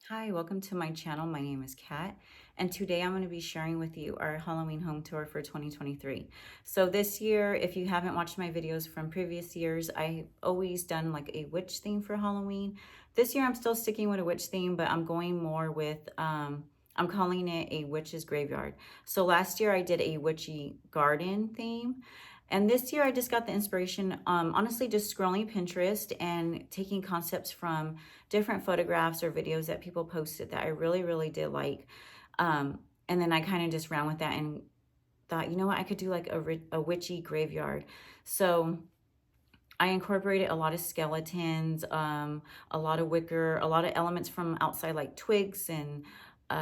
Hi, welcome to my channel. My name is Kat, and today I'm going to be sharing with you our Halloween home tour for 2023. So this year, if you haven't watched my videos from previous years, I've always done like a witch theme for Halloween. This year I'm still sticking with a witch theme, but I'm going more with, I'm calling it a witch's graveyard. So last year I did a witchy garden theme. And this year I just got the inspiration, honestly, just scrolling Pinterest and taking concepts from different photographs or videos that people posted that I really did like. And then I kind of just ran with that and thought, you know what, I could do like a witchy graveyard. So I incorporated a lot of skeletons, a lot of wicker, a lot of elements from outside like twigs and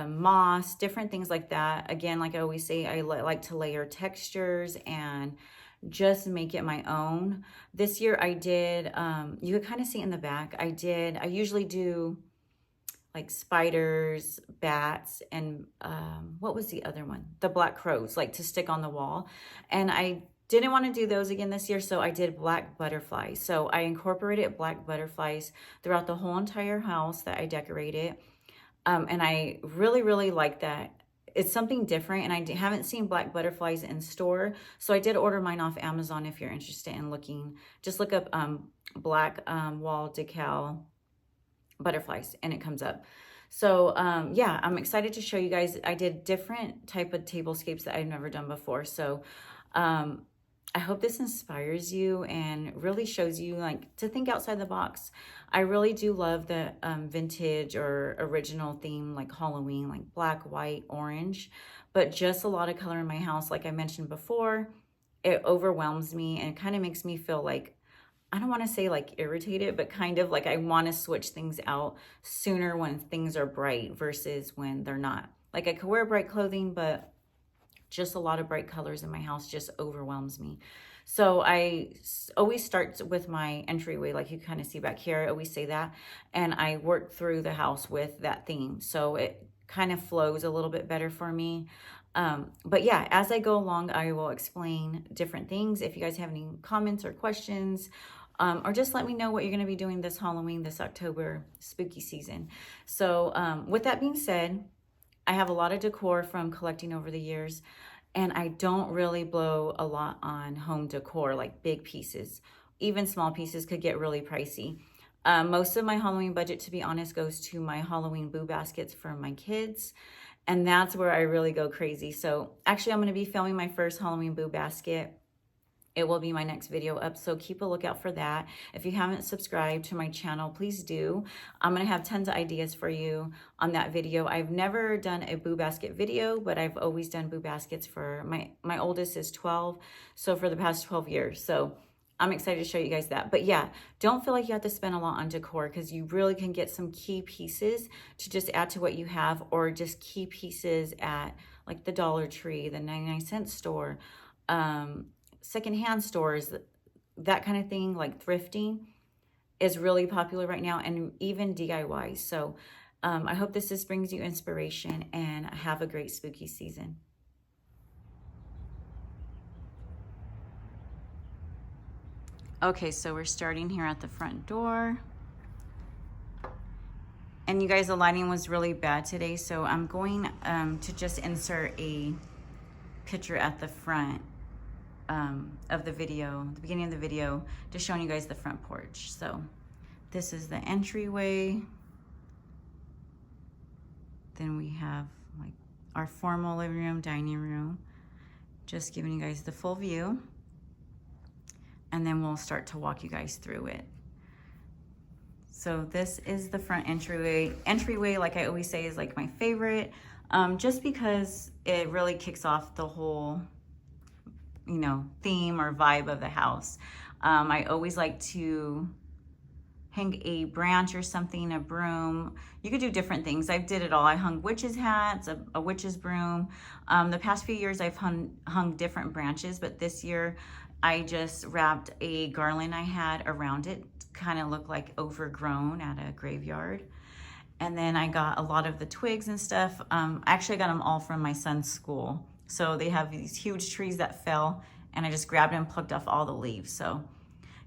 moss, different things like that. Again, like I always say, I like to layer textures and just make it my own. This year I did, you could kind of see in the back, I usually do like spiders, bats, and what was the other one? The black crows, like to stick on the wall. And I didn't want to do those again this year, so I did black butterflies. So I incorporated black butterflies throughout the whole entire house that I decorated. And I really like that. It's something different, and I haven't seen black butterflies in store. So I did order mine off Amazon if you're interested in looking. Just look up black wall decal butterflies and it comes up. So yeah, I'm excited to show you guys. I did different type of tablescapes that I've never done before. So I hope this inspires you and really shows you like to think outside the box. I really do love the vintage or original theme like Halloween, like black, white, orange, but just a lot of color in my house. Like I mentioned before, it overwhelms me and it kind of makes me feel like, I don't want to say like irritated, but kind of like I want to switch things out sooner when things are bright versus when they're not. Like I could wear bright clothing, but just a lot of bright colors in my house just overwhelms me. So I always start with my entryway, like you kind of see back here. I always say that. And I work through the house with that theme. So it kind of flows a little bit better for me. But yeah, as I go along, I will explain different things. If you guys have any comments or questions, or just let me know what you're going to be doing this Halloween, this October spooky season. So with that being said, I have a lot of decor from collecting over the years, and I don't really blow a lot on home decor, like big pieces. Even small pieces could get really pricey. Most of my Halloween budget, to be honest, goes to my Halloween boo baskets for my kids, and that's where I really go crazy. So actually, I'm going to be filming my first Halloween boo basket. It will be my next video up, so keep a lookout for that. If you haven't subscribed to my channel, please do. I'm gonna have tons of ideas for you on that video. I've never done a boo basket video, but I've always done boo baskets for my oldest is 12, so for the past 12 years. So I'm excited to show you guys that. But yeah, don't feel like you have to spend a lot on decor because you really can get some key pieces to just add to what you have, or just key pieces at like the Dollar Tree, the 99-cent store, secondhand stores, that kind of thing, like thrifting is really popular right now, and even DIY. So I hope this just brings you inspiration, and have a great spooky season. Okay, so we're starting here at the front door. And you guys, the lighting was really bad today, so I'm going to just insert a picture at the front of the video, the beginning of the video, just showing you guys the front porch. So this is the entryway. Then we have like our formal living room, dining room, just giving you guys the full view. And then we'll start to walk you guys through it. So this is the front entryway. Entryway, like I always say, is like my favorite, just because it really kicks off the whole, you know, theme or vibe of the house. I always like to hang a branch or something, a broom. You could do different things. I did it all. I hung witches hats, a witch's broom. The past few years I've hung different branches, but this year I just wrapped a garland I had around it, kind of looked like overgrown at a graveyard. And then I got a lot of the twigs and stuff. Actually I got them all from my son's school. So they have these huge trees that fell, and I just grabbed and plucked off all the leaves. So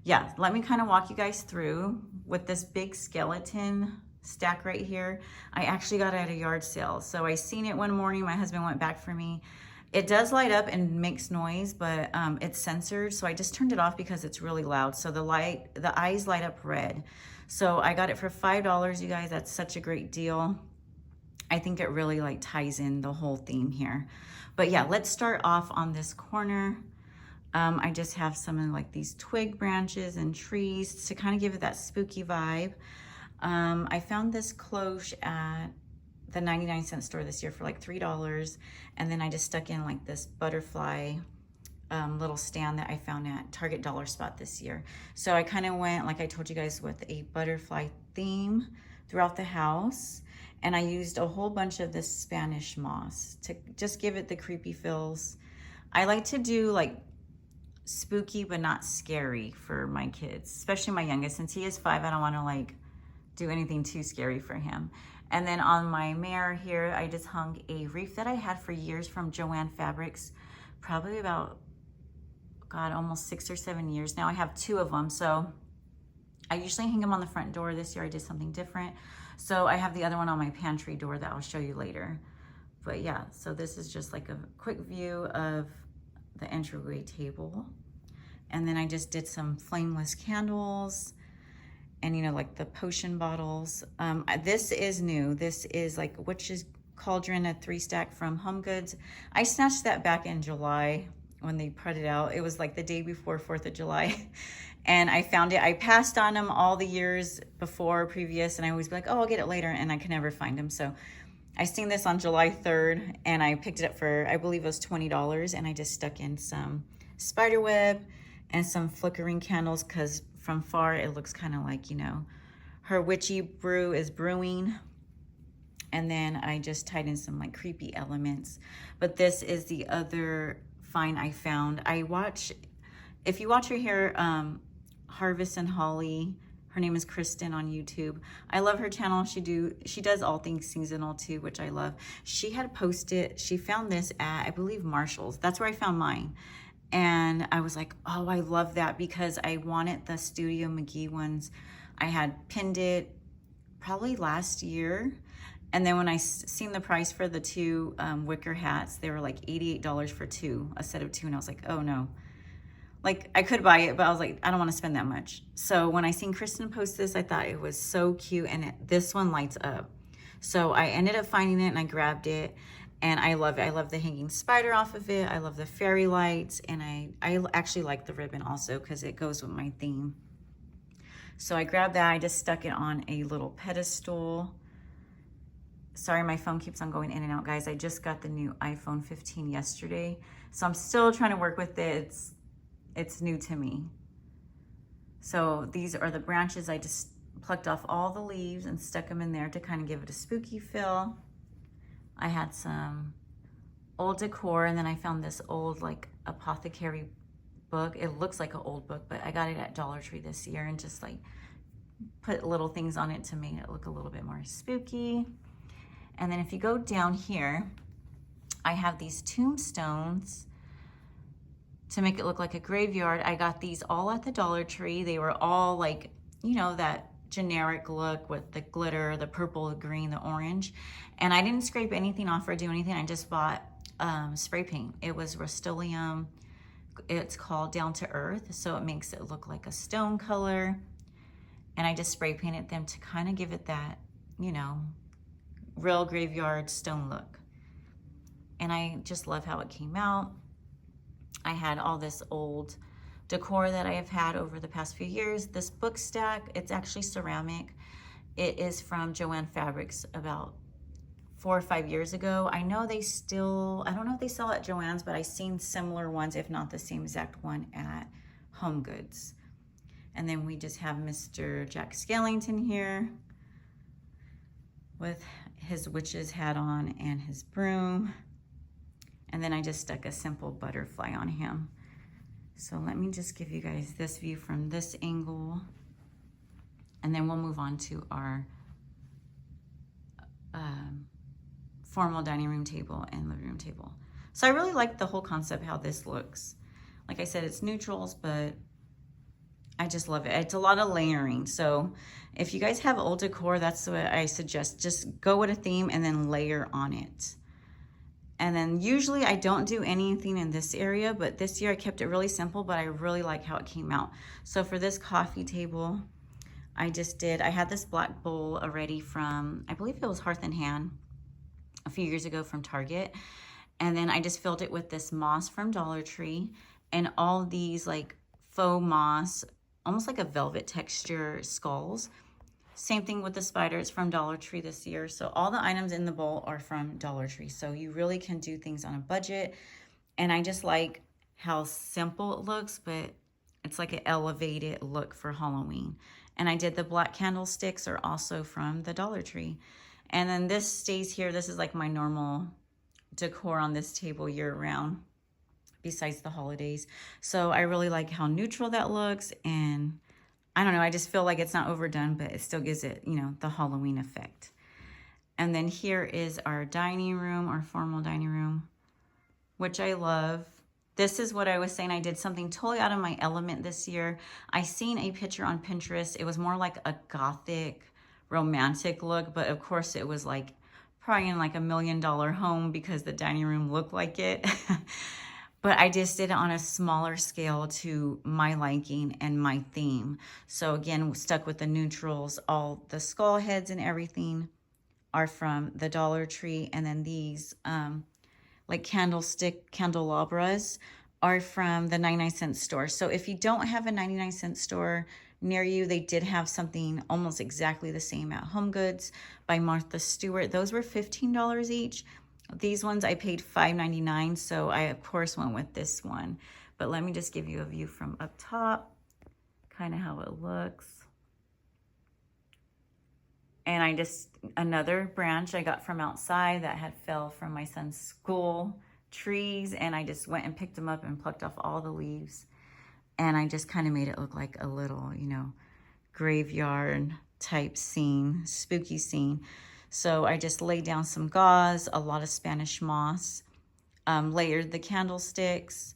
yeah, let me kind of walk you guys through with this big skeleton stack right here. I actually got it at a yard sale. So I seen it one morning. My husband went back for me. It does light up and makes noise, but it's censored. So I just turned it off because it's really loud. So the eyes light up red. So I got it for $5, you guys. That's such a great deal. I think it really like ties in the whole theme here. But yeah, let's start off on this corner. I just have some of like these twig branches and trees to kind of give it that spooky vibe. I found this cloche at the 99-cent store this year for like $3. And then I just stuck in like this butterfly little stand that I found at Target Dollar Spot this year. So I kind of went, like I told you guys, with a butterfly theme throughout the house. And I used a whole bunch of this Spanish moss to just give it the creepy feels. I like to do like spooky but not scary for my kids, especially my youngest. Since he is 5, I don't want to like do anything too scary for him. And then on my mirror here, I just hung a wreath that I had for years from Joann Fabrics, probably about, God, almost 6 or 7 years now. I have 2 of them. So I usually hang them on the front door. This year I did something different. So I have the other one on my pantry door that I'll show you later. But yeah, so this is just like a quick view of the entryway table. And then I just did some flameless candles and, you know, like the potion bottles. This is new. This is like Witch's Cauldron, a 3-stack from Home Goods. I snatched that back in July when they put it out. It was like the day before 4th of July. And I found it. I passed on them all the years before previous, and I always be like, oh, I'll get it later, and I can never find them. So I seen this on July 3rd, and I picked it up for, I believe it was $20, and I just stuck in some spider web and some flickering candles, because from far it looks kind of like, you know, her witchy brew is brewing. And then I just tied in some like creepy elements. But this is the other find I found. If you watch her here, Harvest and Holly, her name is Kristen on YouTube. I love her channel. She does all things seasonal too, which I love. She had posted, she found this at, I believe, Marshall's. That's where I found mine. And I was like, oh, I love that, because I wanted the Studio McGee ones. I had pinned it probably last year. And then when I seen the price for the 2 wicker hats, they were like $88 for 2, a set of 2. And I was like, oh no. Like, I could buy it, but I was like, I don't want to spend that much. So when I seen Kristen post this, I thought it was so cute, and this one lights up. So I ended up finding it, and I grabbed it, and I love it. I love the hanging spider off of it. I love the fairy lights, and I actually like the ribbon also because it goes with my theme. So I grabbed that. I just stuck it on a little pedestal. Sorry, my phone keeps on going in and out, guys. I just got the new iPhone 15 yesterday, so I'm still trying to work with it. It's new to me. So these are the branches. I just plucked off all the leaves and stuck them in there to kind of give it a spooky feel. I had some old decor, and then I found this old like apothecary book. It looks like an old book, but I got it at Dollar Tree this year, and just like put little things on it to make it look a little bit more spooky. And then if you go down here, I have these tombstones to make it look like a graveyard. I got these all at the Dollar Tree. They were all like, you know, that generic look with the glitter, the purple, the green, the orange. And I didn't scrape anything off or do anything. I just bought spray paint. It was Rust-Oleum. It's called Down to Earth, so it makes it look like a stone color. And I just spray painted them to kind of give it that, you know, real graveyard stone look. And I just love how it came out. I had all this old decor that I have had over the past few years. This book stack, it's actually ceramic. It is from Joann Fabrics about 4 or 5 years ago. I know they still, I don't know if they sell at Joann's, but I've seen similar ones, if not the same exact one, at Home Goods. And then we just have Mr. Jack Skellington here with his witch's hat on and his broom. And then I just stuck a simple butterfly on him. So let me just give you guys this view from this angle. And then we'll move on to our formal dining room table and living room table. So I really like the whole concept, how this looks. Like I said, it's neutrals, but I just love it. It's a lot of layering. So if you guys have old decor, that's what I suggest. Just go with a theme and then layer on it. And then usually I don't do anything in this area, but this year I kept it really simple, but I really like how it came out. So for this coffee table, I had this black bowl already from, I believe it was Hearth and Hand a few years ago from Target. And then I just filled it with this moss from Dollar Tree and all these like faux moss, almost like a velvet texture skulls. Same thing with the spiders from Dollar Tree this year. So all the items in the bowl are from Dollar Tree. So you really can do things on a budget. And I just like how simple it looks, but it's like an elevated look for Halloween. And I did the black candlesticks are also from the Dollar Tree. And then this stays here. This is like my normal decor on this table year round besides the holidays. So I really like how neutral that looks, and I don't know, I just feel like it's not overdone, but it still gives it, you know, the Halloween effect. And then here is our dining room, our formal dining room, which I love. This is what I was saying. I did something totally out of my element this year. I seen a picture on Pinterest. It was more like a gothic romantic look, but of course it was like probably in like $1 million home because the dining room looked like it. But I just did it on a smaller scale to my liking and my theme. So again, stuck with the neutrals. All the skull heads and everything are from the Dollar Tree. And then these like candelabras are from the 99-cent store. So if you don't have a 99-cent store near you, they did have something almost exactly the same at Home Goods by Martha Stewart. Those were $15 each. These ones I paid $5.99, so I of course went with this one. But let me just give you a view from up top, kind of how it looks. And another branch I got from outside that had fell from my son's school trees, and I just went and picked them up and plucked off all the leaves. And I just kind of made it look like a little, you know, graveyard type scene, spooky scene. So I just laid down some gauze, a lot of Spanish moss, layered the candlesticks,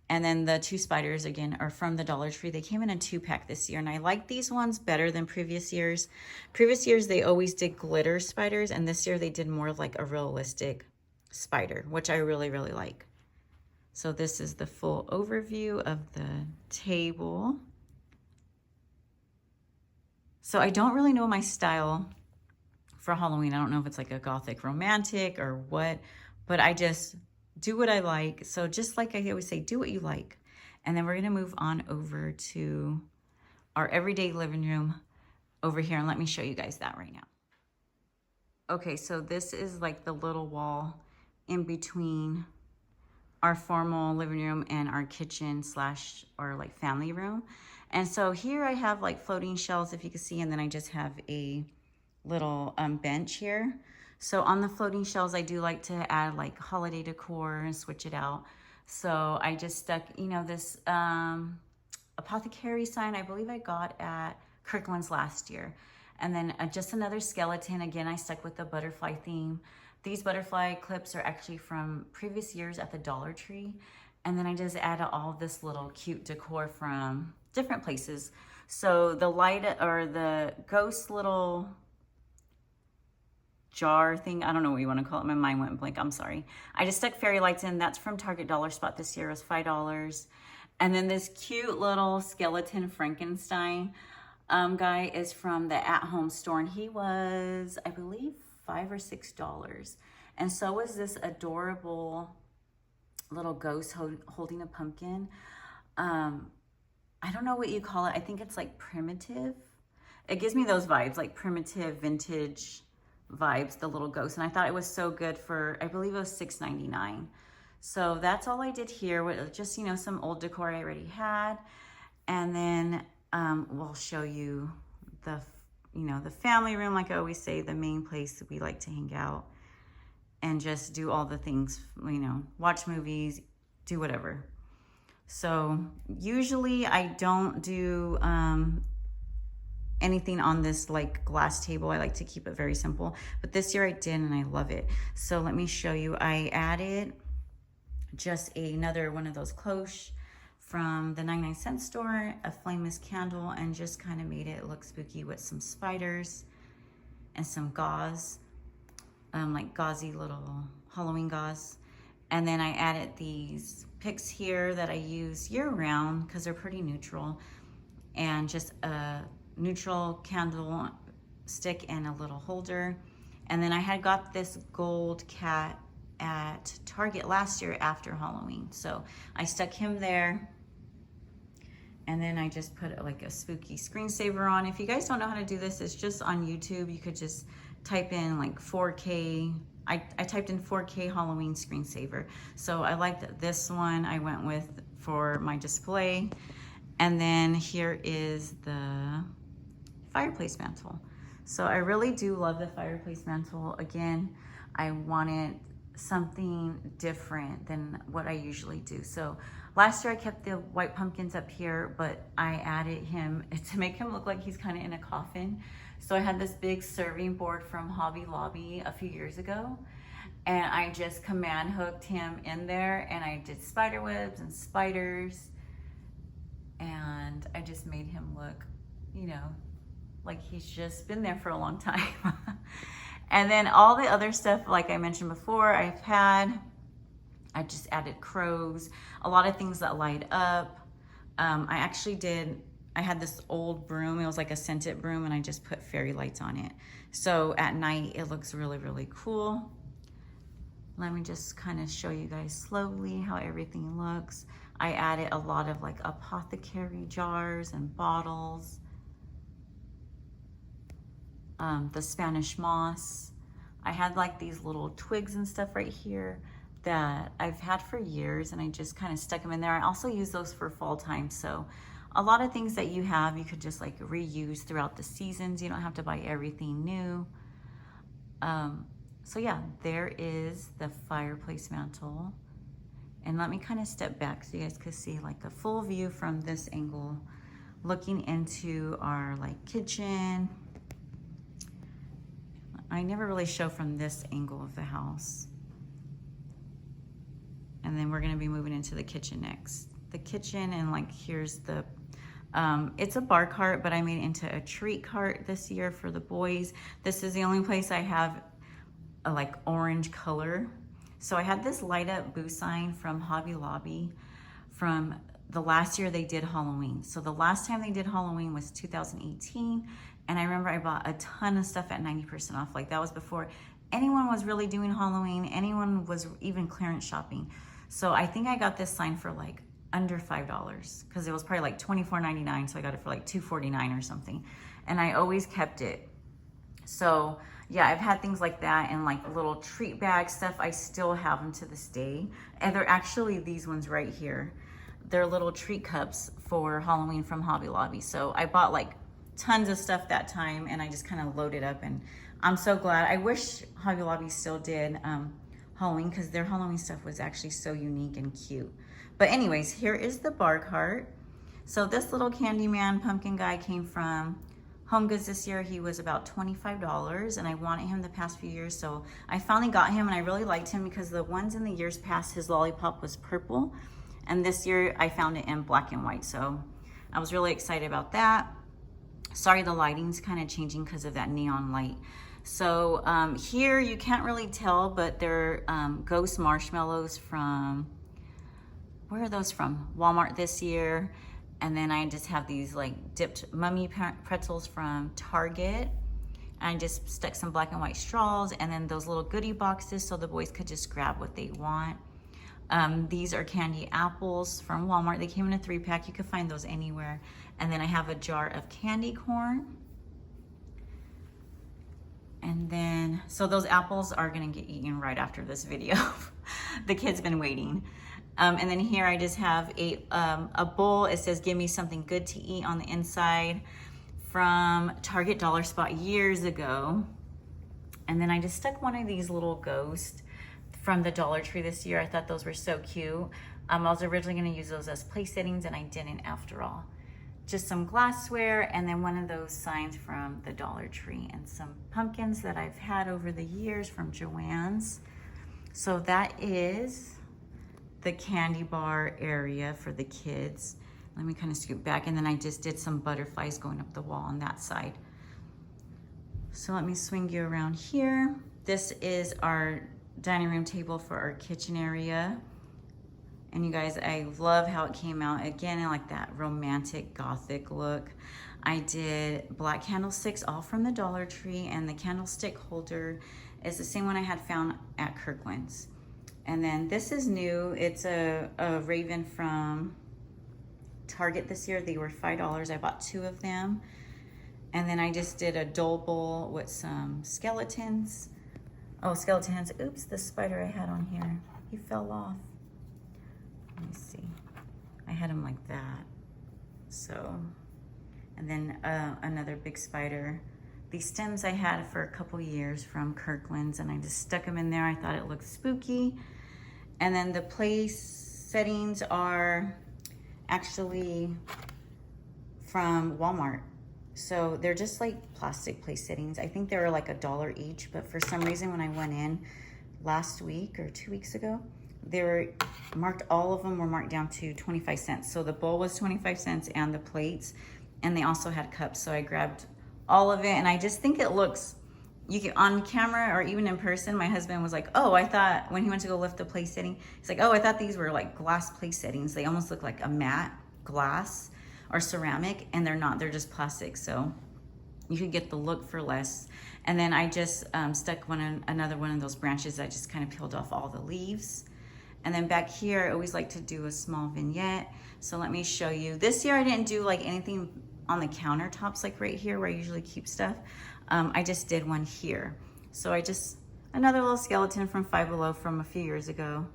and then the two spiders, again, are from the Dollar Tree. They came in a 2-pack this year, and I like these ones better than previous years. Previous years, they always did glitter spiders, and this year they did more of like a realistic spider, which I really, really like. So this is the full overview of the table. So I don't really know my style for Halloween. I don't know if it's like a gothic romantic or what, but I just do what I like. So just like I always say, do what you like. And then we're gonna move on over to our everyday living room over here, and let me show you guys that right now. Okay, so this is like the little wall in between our formal living room and our kitchen slash or like family room. And so here I have like floating shelves, if you can see, and then I just have a little bench here. So on the floating shelves, I do like to add like holiday decor and switch it out. So I just stuck, you know, this apothecary sign I believe I got at Kirkland's last year. And then just another skeleton. Again, I stuck with the butterfly theme. These butterfly clips are actually from previous years at the Dollar Tree. And then I just added all this little cute decor from different places. So the light or the ghost little jar thing, I don't know what you want to call it. My mind went blank. I'm sorry. I just stuck fairy lights in. That's from Target Dollar Spot this year. It was $5. And then this cute little skeleton Frankenstein guy is from the at-home store, and he was, I believe, $5 or $6. And so was this adorable little ghost holding a pumpkin. I don't know what you call it. I think it's like primitive. It gives me those vibes, like primitive vintage vibes, the little ghost. And I thought it was so good for, I believe it was $6.99. So that's all I did here with just, you know, some old decor I already had. And then we'll show you the, you know, the family room. Like I always say, the main place that we like to hang out and just do all the things, you know, watch movies, do whatever. So usually I don't do anything on this like glass table. I like to keep it very simple, but this year I did, and I love it. So let me show you. I added just another one of those cloche from the 99-cent store, a flameless candle, and just kind of made it look spooky with some spiders and some gauze, like gauzy little Halloween gauze. And then I added these picks here that I use year round because they're pretty neutral, and just a neutral candle stick and a little holder. And then I had got this gold cat at Target last year after Halloween, so I stuck him there. And then I just put like a spooky screensaver on. If you guys don't know how to do this, it's just on YouTube. You could just type in like 4K. I typed in 4K Halloween screensaver. So I liked this one I went with for my display. And then here is the fireplace mantle. So I really do love the fireplace mantle. Again, I wanted something different than what I usually do. So last year I kept the white pumpkins up here, but I added him to make him look like he's kind of in a coffin. So I had this big serving board from Hobby Lobby a few years ago, and I just command hooked him in there, and I did spider webs and spiders, and I just made him look, you know, like he's just been there for a long time. And then all the other stuff, like I mentioned before, I just added crows, a lot of things that light up. I had this old broom, it was like a scented broom, and I just put fairy lights on it. So at night, it looks really, really cool. Let me just kind of show you guys slowly how everything looks. I added a lot of like apothecary jars and bottles. The Spanish moss. I had like these little twigs and stuff right here that I've had for years, and I just kind of stuck them in there. I also use those for fall time. So a lot of things that you have, you could just like reuse throughout the seasons. You don't have to buy everything new. So yeah, there is the fireplace mantle. And let me kind of step back so you guys could see like a full view from this angle, looking into our like kitchen. I never really show from this angle of the house. And then we're gonna be moving into the kitchen next. The kitchen, and like here's the, it's a bar cart, but I made it into a treat cart this year for the boys. This is the only place I have a like orange color. So I had this light up boo sign from Hobby Lobby from the last year they did Halloween. So the last time they did Halloween was 2018. And I remember I bought a ton of stuff at 90% off. Like that was before anyone was really doing Halloween, anyone was even clearance shopping. So I think I got this sign for like under $5 because it was probably like $24.99. So I got it for like $2.49 or something. And I always kept it. So yeah, I've had things like that and like little treat bag stuff. I still have them to this day. And they're actually these ones right here. They're little treat cups for Halloween from Hobby Lobby. So I bought like tons of stuff that time, and I just kind of loaded up, and I'm so glad. I wish Hobby Lobby still did Halloween, because their Halloween stuff was actually so unique and cute. But anyways, here is the bar cart. So this little Candyman pumpkin guy came from Home Goods this year. He was about $25, and I wanted him the past few years, so I finally got him, and I really liked him because the ones in the years past, his lollipop was purple, and this year I found it in black and white, so I was really excited about that. Sorry, the lighting's kind of changing because of that neon light. So here you can't really tell, but they're ghost marshmallows from, where are those from? Walmart this year. And then I just have these like dipped mummy pretzels from Target. I just stuck some black and white straws, and then those little goodie boxes so the boys could just grab what they want. These are candy apples from Walmart. They came in a 3-pack. You could find those anywhere. And then I have a jar of candy corn. And then, so those apples are gonna get eaten right after this video. The kids been waiting. And then here I just have a bowl. It says, "Give me something good to eat" on the inside, from Target Dollar Spot years ago. And then I just stuck one of these little ghosts from the Dollar Tree this year. I thought those were so cute. I was originally gonna use those as place settings, and I didn't after all. Just some glassware, and then one of those signs from the Dollar Tree, and some pumpkins that I've had over the years from Joann's. So that is the candy bar area for the kids. Let me kind of scoot back, and then I just did some butterflies going up the wall on that side. So let me swing you around here. This is our dining room table for our kitchen area. And you guys, I love how it came out. Again, in like that romantic gothic look. I did black candlesticks, all from the Dollar Tree, and the candlestick holder is the same one I had found at Kirkland's. And then this is new. It's a raven from Target this year. They were $5. I bought 2 of them. And then I just did a dole bowl with some skeletons. Oh, skeletons. Oops, the spider I had on here, he fell off. Let me see. I had him like that. So, and then another big spider. These stems I had for a couple years from Kirkland's, and I just stuck them in there. I thought it looked spooky. And then the place settings are actually from Walmart. So they're just like plastic place settings. I think they were like $1 each, but for some reason when I went in last week or 2 weeks ago, they were marked, all of them were marked down to 25 cents. So the bowl was 25 cents and the plates, and they also had cups. So I grabbed all of it, and I just think it looks, you can, on camera or even in person, my husband was like, oh, I thought, when he went to go lift the place setting, he's like, oh, I thought these were like glass place settings. They almost look like a matte glass or ceramic, and they're not, they're just plastic. So you could get the look for less. And then I just stuck another one of those branches. I just kind of peeled off all the leaves. And then back here, I always like to do a small vignette. So let me show you. This year I didn't do like anything on the countertops, like right here where I usually keep stuff. I just did one here. So I just, another little skeleton from Five Below from a few years ago.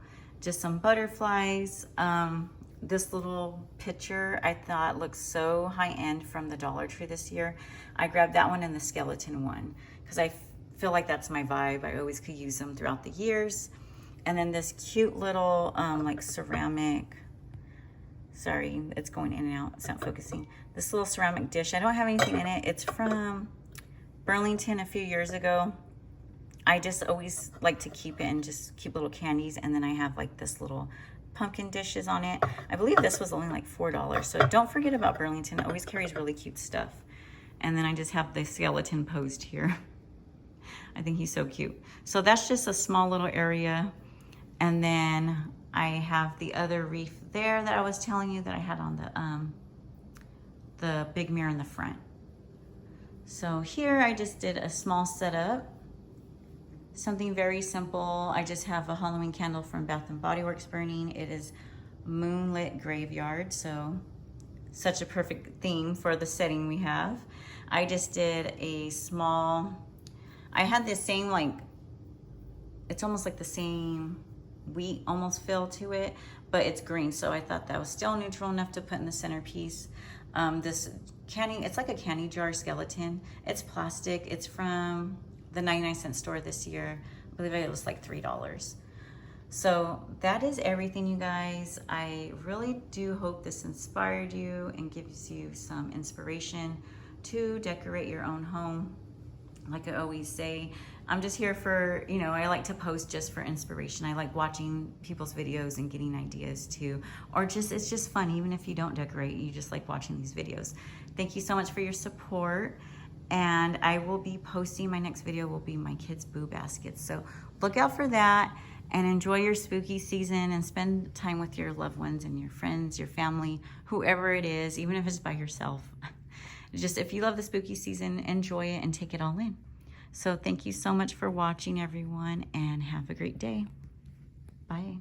Just some butterflies. This little picture I thought looked so high-end from the Dollar Tree this year. I grabbed that one and the skeleton one because I feel like that's my vibe. I always could use them throughout the years. And then this cute little like ceramic, sorry, it's going in and out, it's not focusing. This little ceramic dish, I don't have anything in it. It's from Burlington a few years ago. I just always like to keep it and just keep little candies. And then I have like this little pumpkin dishes on it. I believe this was only like $4. So don't forget about Burlington. It always carries really cute stuff. And then I just have the skeleton posed here. I think he's so cute. So that's just a small little area. And then I have the other wreath there that I was telling you that I had on the big mirror in the front. So here I just did a small setup. Something very simple. I just have a Halloween candle from Bath & Body Works burning. It is Moonlit Graveyard, so such a perfect theme for the setting we have. I just did a small, I had the same like, it's almost like the same wheat almost feel to it, but it's green, so I thought that was still neutral enough to put in the centerpiece. This candy, it's like a candy jar skeleton. It's plastic. It's from the 99-cent store this year. I believe it was like $3. So that is everything, you guys. I really do hope this inspired you and gives you some inspiration to decorate your own home. Like I always say, I'm just here for, you know, I like to post just for inspiration. I like watching people's videos and getting ideas too, or just, it's just fun. Even if you don't decorate, you just like watching these videos. Thank you so much for your support. And I will be posting, my next video will be my kids' boo baskets. So look out for that and enjoy your spooky season and spend time with your loved ones and your friends, your family, whoever it is, even if it's by yourself. Just if you love the spooky season, enjoy it and take it all in. So thank you so much for watching, everyone, and have a great day. Bye.